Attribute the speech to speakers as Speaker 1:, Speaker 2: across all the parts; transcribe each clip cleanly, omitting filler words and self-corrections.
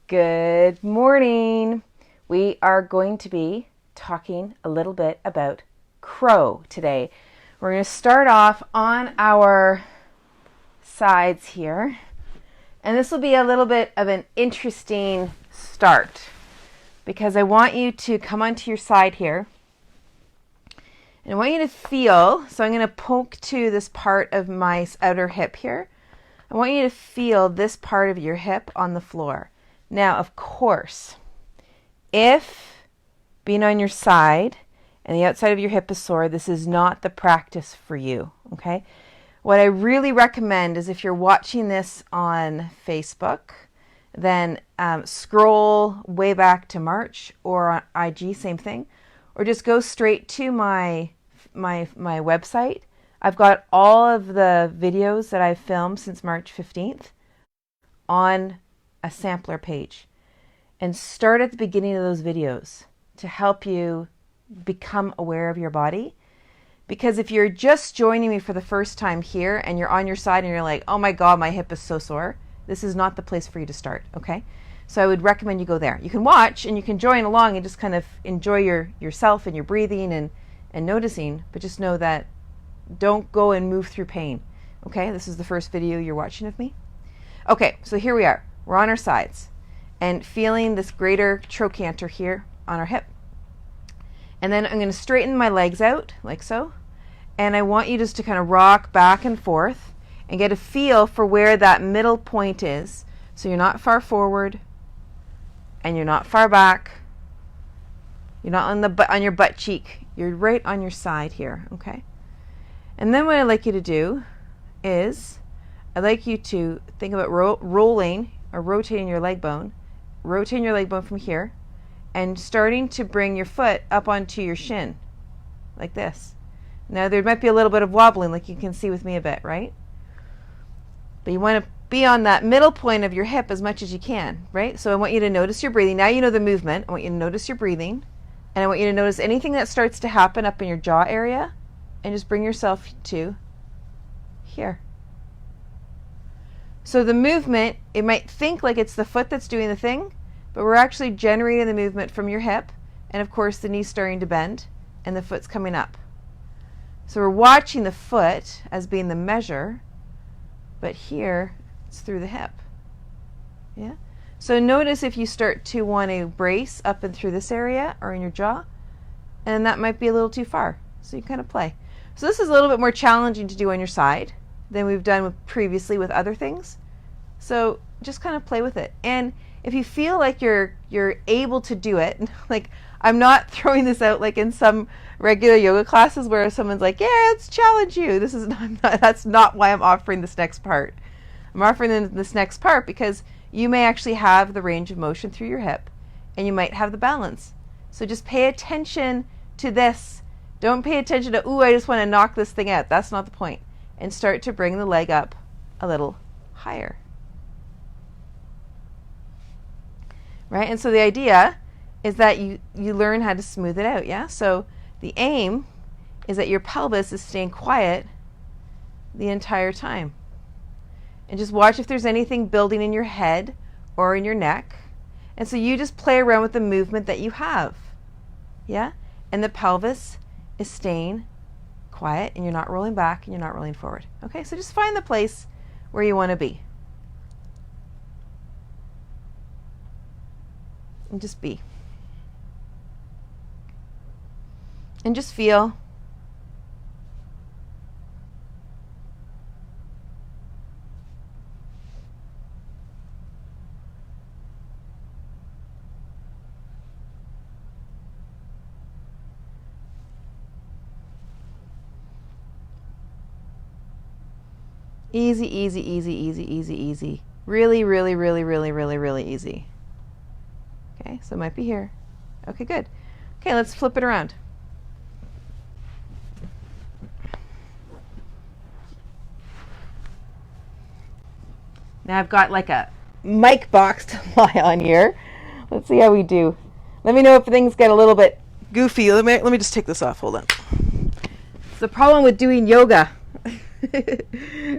Speaker 1: Good morning. We are going to be talking a little bit about crow today. We're going to start off on our sides here. And this will be a little bit of an interesting start because I want you to come onto your side here. And I want you to feel, so I'm going to poke to this part of my outer hip here. I want you to feel this part of your hip on the floor. Now, of course, if being on your side and the outside of your hip is sore, this is not the practice for you, okay? What I really recommend is if you're watching this on Facebook, then scroll way back to March, or on IG, same thing, or just go straight to my website. I've got all of the videos that I've filmed since March 15th on a sampler page, and start at the beginning of those videos to help you become aware of your body. Because if you're just joining me for the first time here and you're on your side and you're like, oh my God, my hip is so sore, this is not the place for you to start, okay? So I would recommend you go there. You can watch and you can join along and just kind of enjoy yourself and your breathing and noticing, but just know that don't go and move through pain, okay? This is the first video you're watching of me. Okay, so here we are. We're on our sides and feeling this greater trochanter here on our hip. And then I'm going to straighten my legs out like so. And I want you just to kind of rock back and forth and get a feel for where that middle point is. So you're not far forward and you're not far back. You're not on your butt cheek. You're right on your side here, okay? And then what I'd like you to do is I'd like you to think about rolling or rotating your leg bone. Rotating your leg bone from here and starting to bring your foot up onto your shin like this. Now there might be a little bit of wobbling like you can see with me a bit, right? But you want to be on that middle point of your hip as much as you can, right? So I want you to notice your breathing. Now you know the movement. I want you to notice your breathing. And I want you to notice anything that starts to happen up in your jaw area and just bring yourself to here. So the movement, it might think like it's the foot that's doing the thing, but we're actually generating the movement from your hip, and of course the knee's starting to bend and the foot's coming up. So we're watching the foot as being the measure, but here it's through the hip. Yeah. So notice if you start to want to brace up and through this area or in your jaw, and that might be a little too far. So you kind of play. So this is a little bit more challenging to do on your side than we've done previously with other things. So just kind of play with it. And if you feel like you're able to do it, like I'm not throwing this out like in some regular yoga classes where someone's like, yeah, let's challenge you. That's not why I'm offering this next part. I'm offering this next part because you may actually have the range of motion through your hip and you might have the balance. So just pay attention to this. Don't pay attention to, ooh, I just want to knock this thing out. That's not the point. And start to bring the leg up a little higher. Right? And so the idea is that you learn how to smooth it out, yeah? So the aim is that your pelvis is staying quiet the entire time. And just watch if there's anything building in your head or in your neck. And so you just play around with the movement that you have, yeah? And the pelvis is staying quiet and you're not rolling back and you're not rolling forward. Okay, so just find the place where you want to be. And just be. And just feel. Easy, easy, easy, easy, easy, easy. Really, really, really, really, really, really easy. Okay, so it might be here. Okay, good. Okay, let's flip it around. Now I've got like a mic box to lie on here. Let's see how we do. Let me know if things get a little bit goofy. Let me just take this off. Hold on. It's the problem with doing yoga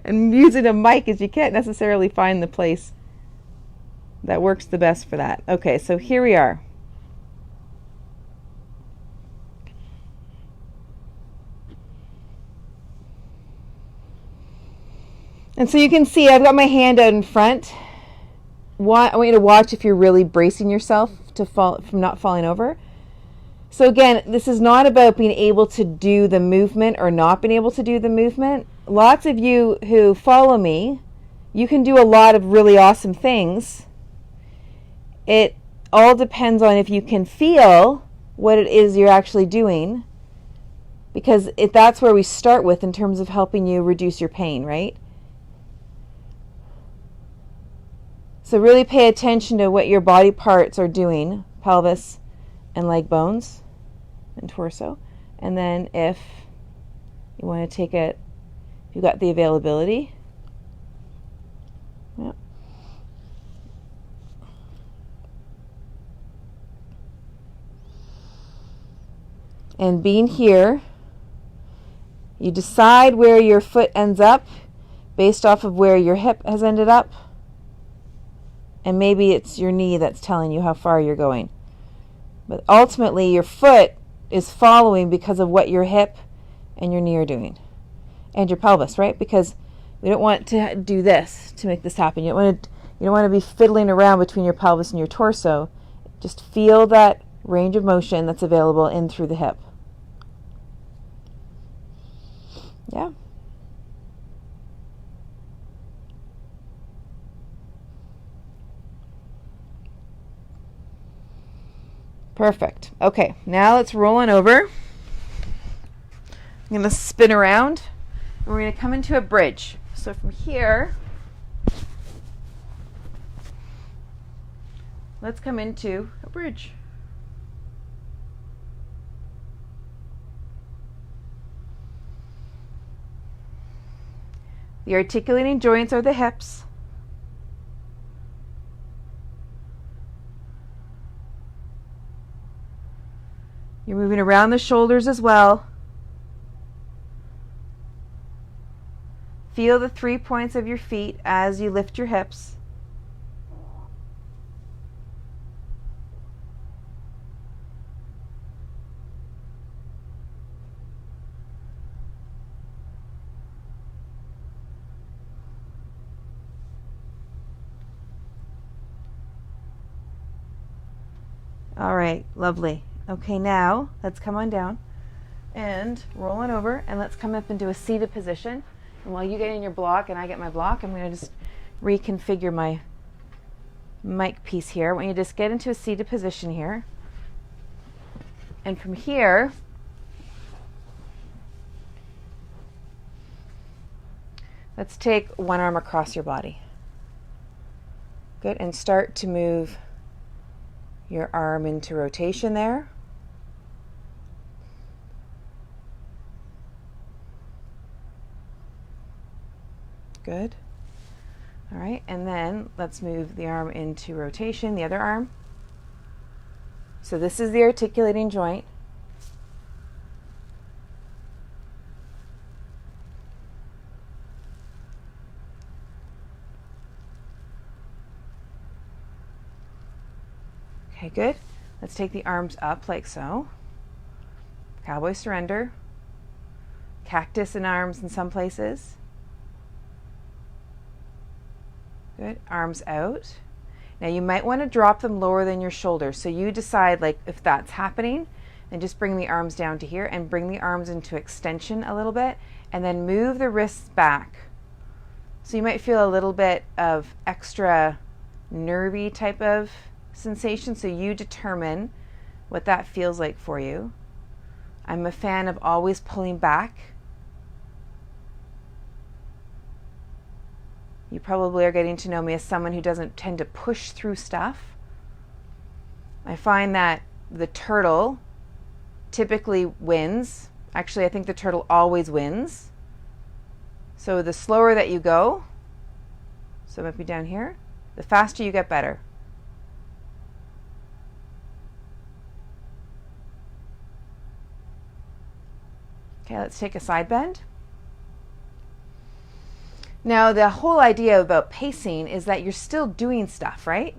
Speaker 1: and using a mic is you can't necessarily find the place That works the best for that. Okay, so here we are. And so you can see I've got my hand out in front. I want you to watch if you're really bracing yourself to fall from not falling over. So again, this is not about being able to do the movement or not being able to do the movement. Lots of you who follow me, you can do a lot of really awesome things. It all depends on if you can feel what it is you're actually doing, because that's where we start with in terms of helping you reduce your pain, right? So really pay attention to what your body parts are doing, pelvis and leg bones and torso. And then if you want to take it, if you've got the availability. Yeah. And being here, you decide where your foot ends up based off of where your hip has ended up. And maybe it's your knee that's telling you how far you're going. But ultimately, your foot is following because of what your hip and your knee are doing. And your pelvis, right? Because we don't want to do this to make this happen. You don't want to be fiddling around between your pelvis and your torso. Just feel that range of motion that's available in through the hip. Yeah. Perfect. Okay, now let's roll on over. I'm going to spin around, and we're going to come into a bridge. So from here, let's come into a bridge. The articulating joints are the hips. You're moving around the shoulders as well. Feel the 3 points of your feet as you lift your hips. All right, lovely. Okay, now let's come on down and roll on over, and let's come up into a seated position. And while you get in your block and I get my block, I'm going to just reconfigure my mic piece here. I want you to just get into a seated position here. And from here, let's take one arm across your body. Good, and start to move your arm into rotation there. Good. All right, and then let's move the arm into rotation, the other arm. So this is the articulating joint. Okay, good. Let's take the arms up like so. Cowboy surrender. Cactus in arms in some places. Good. Arms out. Now you might want to drop them lower than your shoulders. So you decide like if that's happening, and just bring the arms down to here and bring the arms into extension a little bit, and then move the wrists back. So you might feel a little bit of extra nervy type of sensation. So you determine what that feels like for you. I'm a fan of always pulling back. You probably are getting to know me as someone who doesn't tend to push through stuff. I find that the turtle typically wins. Actually, I think the turtle always wins. So the slower that you go, so it might be down here, the faster you get better. Okay, let's take a side bend. Now, the whole idea about pacing is that you're still doing stuff, right?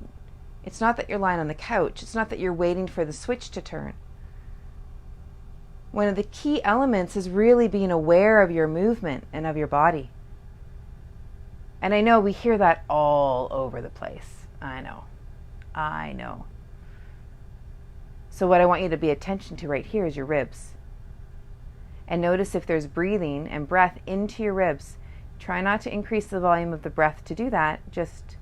Speaker 1: It's not that you're lying on the couch. It's not that you're waiting for the switch to turn. One of the key elements is really being aware of your movement and of your body. And I know we hear that all over the place. I know. So what I want you to pay attention to right here is your ribs. And notice if there's breathing and breath into your ribs. Try not to increase the volume of the breath to do that. Just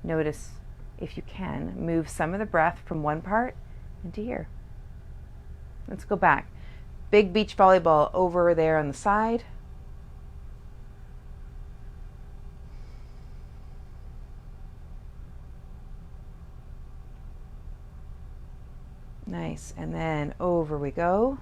Speaker 1: notice, if you can, move some of the breath from one part into here. Let's go back. Big beach volleyball over there on the side. Nice. And then over we go.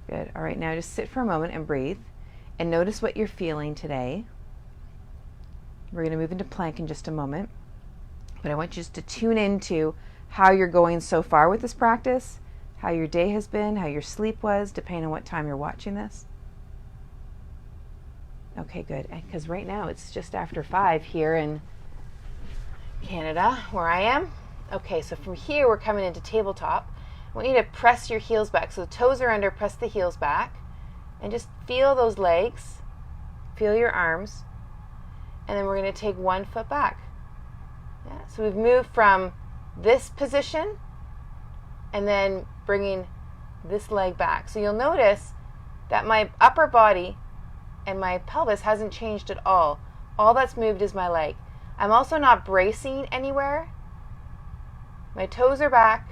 Speaker 1: Good. All right, now just sit for a moment and breathe and notice what you're feeling today. We're going to move into plank in just a moment, but I want you just to tune into how you're going so far with this practice, how your day has been, how your sleep was, depending on what time you're watching this. Okay, good. Because right now it's just after 5 here in Canada, where I am. Okay, so from here we're coming into tabletop. I want you to press your heels back. So the toes are under, press the heels back. And just feel those legs. Feel your arms. And then we're going to take 1 foot back. Yeah, so we've moved from this position and then bringing this leg back. So you'll notice that my upper body and my pelvis hasn't changed at all. All that's moved is my leg. I'm also not bracing anywhere. My toes are back.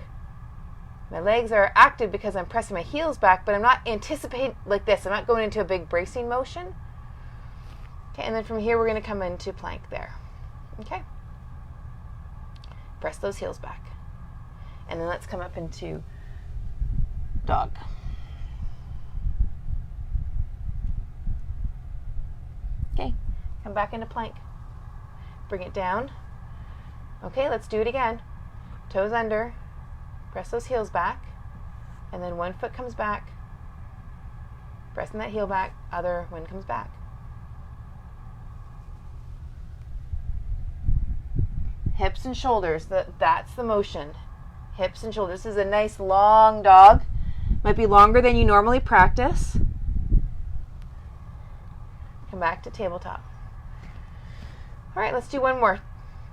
Speaker 1: My legs are active because I'm pressing my heels back, but I'm not anticipating like this. I'm not going into a big bracing motion. Okay, and then from here we're going to come into plank there. Okay. Press those heels back. And then let's come up into dog. Okay, come back into plank. Bring it down. Okay, let's do it again. Toes under. Press those heels back, and then 1 foot comes back, pressing that heel back, other one comes back. Hips and shoulders, that's the motion. Hips and shoulders. This is a nice long dog. Might be longer than you normally practice. Come back to tabletop. All right, let's do one more.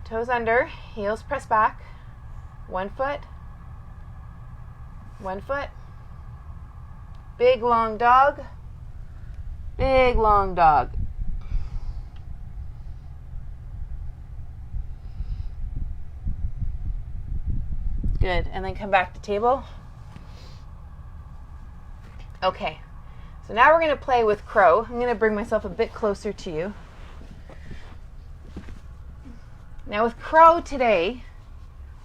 Speaker 1: Toes under, heels press back, 1 foot. 1 foot. Big long dog. Big long dog. Good. And then come back to table. Okay. So now we're going to play with crow. I'm going to bring myself a bit closer to you. Now with crow today,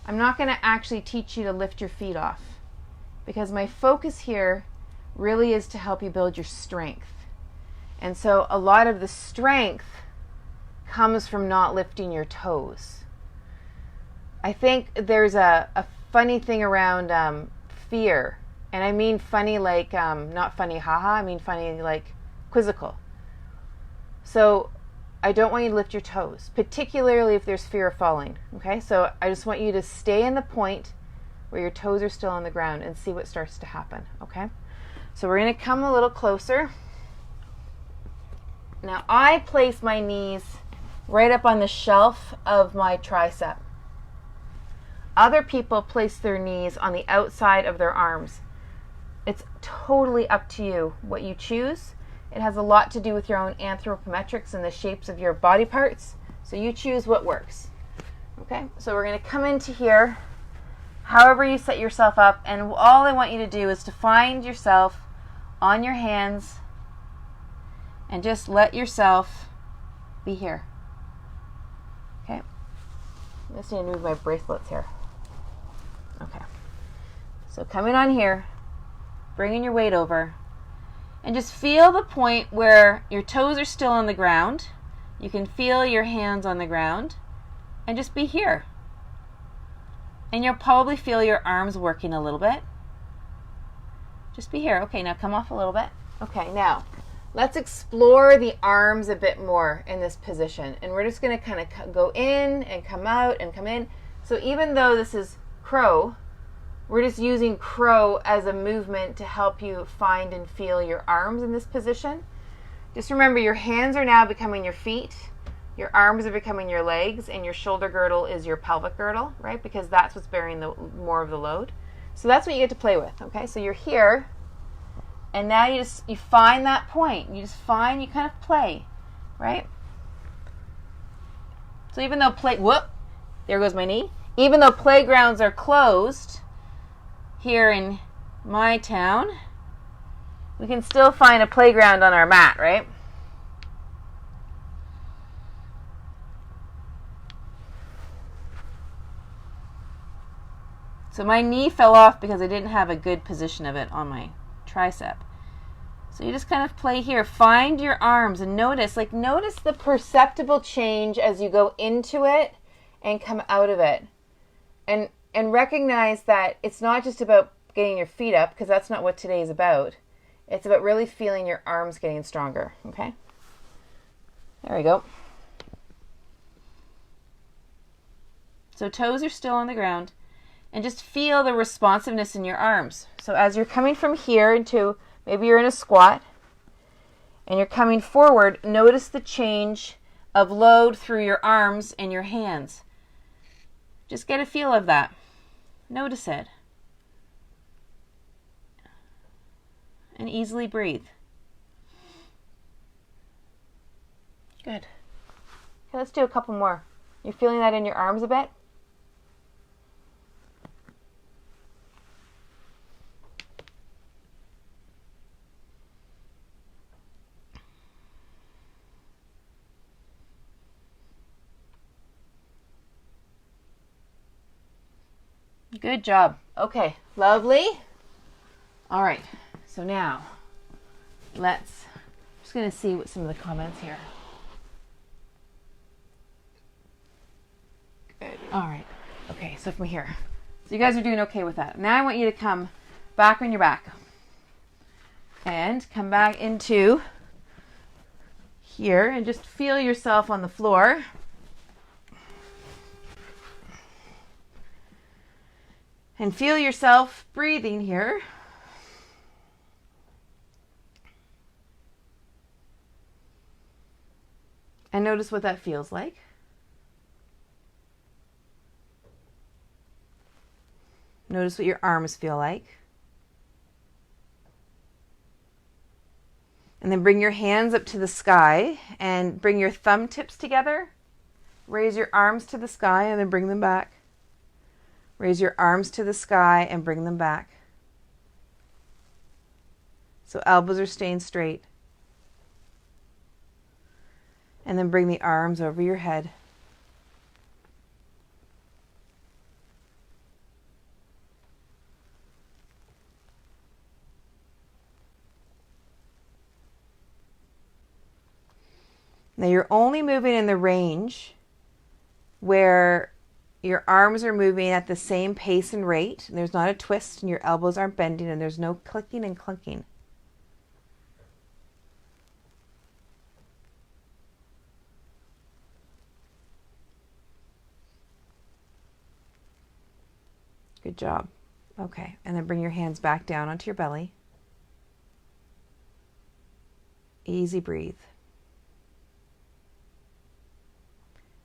Speaker 1: I'm not going to actually teach you to lift your feet off, because my focus here really is to help you build your strength. And so a lot of the strength comes from not lifting your toes. I think there's a funny thing around fear. And I mean funny like, not funny haha, I mean funny like quizzical. So I don't want you to lift your toes, particularly if there's fear of falling. Okay, so I just want you to stay in the point where your toes are still on the ground and see what starts to happen, okay? So we're going to come a little closer. Now I place my knees right up on the shelf of my tricep. Other people place their knees on the outside of their arms. It's totally up to you what you choose. It has a lot to do with your own anthropometrics and the shapes of your body parts. So you choose what works. Okay, so we're going to come into here. However you set yourself up, and all I want you to do is to find yourself on your hands and just let yourself be here. Okay. I just need to move my bracelets here. Okay. So coming on here, bringing your weight over, and just feel the point where your toes are still on the ground. You can feel your hands on the ground, and just be here. And you'll probably feel your arms working a little bit. Just be here. Okay, now come off a little bit. Okay, now let's explore the arms a bit more in this position. And we're just going to kind of go in and come out and come in. So even though this is crow, we're just using crow as a movement to help you find and feel your arms in this position. Just remember, your hands are now becoming your feet, your arms are becoming your legs, and your shoulder girdle is your pelvic girdle, right? Because that's what's bearing more of the load. So that's what you get to play with, okay? So you're here, and now you find that point. You kind of play, right? So even though there goes my knee. Even though playgrounds are closed here in my town, we can still find a playground on our mat, right? So my knee fell off because I didn't have a good position of it on my tricep. So you just kind of play here. Find your arms and notice the perceptible change as you go into it and come out of it. And recognize that it's not just about getting your feet up, because that's not what today is about. It's about really feeling your arms getting stronger, okay? There we go. So toes are still on the ground. And just feel the responsiveness in your arms. So as you're coming from here into, maybe you're in a squat, and you're coming forward, notice the change of load through your arms and your hands. Just get a feel of that. Notice it. And easily breathe. Good. Okay, let's do a couple more. You're feeling that in your arms a bit? Good job. Okay, lovely. All right, so now I'm just going to see what some of the comments here. Good. All right. Okay, so from here. So you guys are doing okay with that. Now I want you to come back on your back and come back into here and just feel yourself on the floor. And feel yourself breathing here. And notice what that feels like. Notice what your arms feel like. And then bring your hands up to the sky and bring your thumb tips together. Raise your arms to the sky and then bring them back. Raise your arms to the sky and bring them back. So elbows are staying straight. And then bring the arms over your head. Now you're only moving in the range where your arms are moving at the same pace and rate, and there's not a twist, and your elbows aren't bending, and there's no clicking and clunking. Good job. Okay, and then bring your hands back down onto your belly. Easy breathe.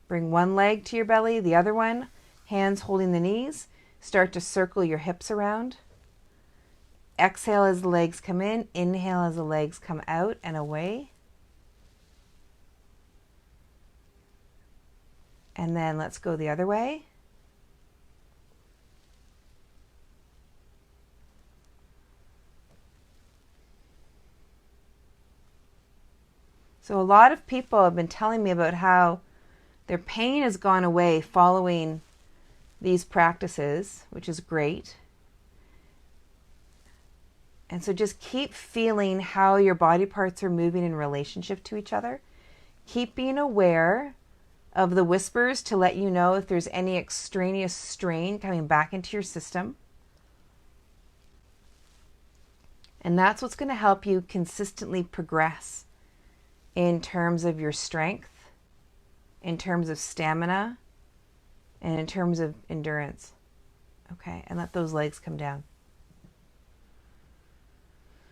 Speaker 1: Bring one leg to your belly, the other one, hands holding the knees. Start to circle your hips around. Exhale as the legs come in. Inhale as the legs come out and away. And then let's go the other way. So a lot of people have been telling me about how their pain has gone away following these practices, which is great. And so just keep feeling how your body parts are moving in relationship to each other. Keep being aware of the whispers to let you know if there's any extraneous strain coming back into your system. And that's what's going to help you consistently progress in terms of your strength, in terms of stamina, and in terms of endurance. Okay, and let those legs come down.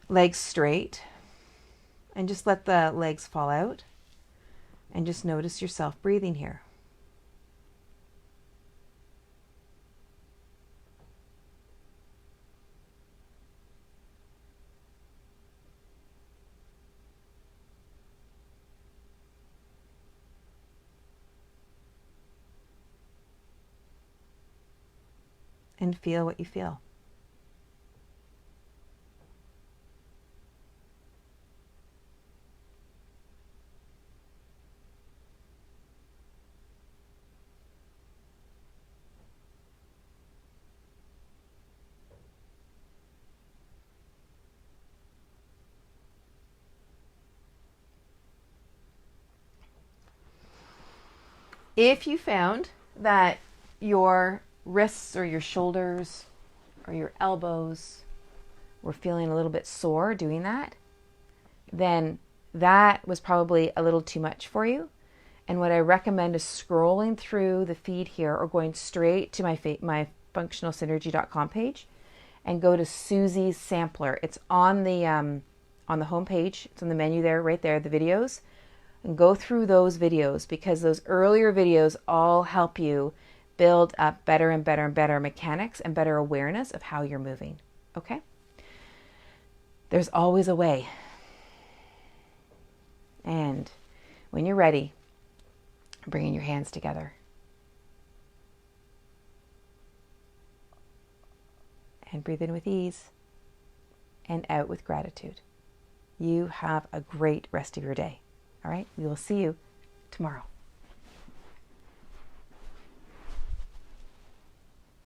Speaker 1: Legs straight, and just let the legs fall out, and just notice yourself breathing here. And feel what you feel. If you found that your wrists or your shoulders or your elbows were feeling a little bit sore doing that, then that was probably a little too much for you. And what I recommend is scrolling through the feed here or going straight to my functionalsynergy.com page and go to Susi's sampler. It's on the home page. It's on the menu there, right there, the videos. And go through those videos, because those earlier videos all help you build up better and better and better mechanics and better awareness of how you're moving. Okay? There's always a way. And when you're ready, bringing your hands together. And breathe in with ease and out with gratitude. You have a great rest of your day. All right? We will see you tomorrow.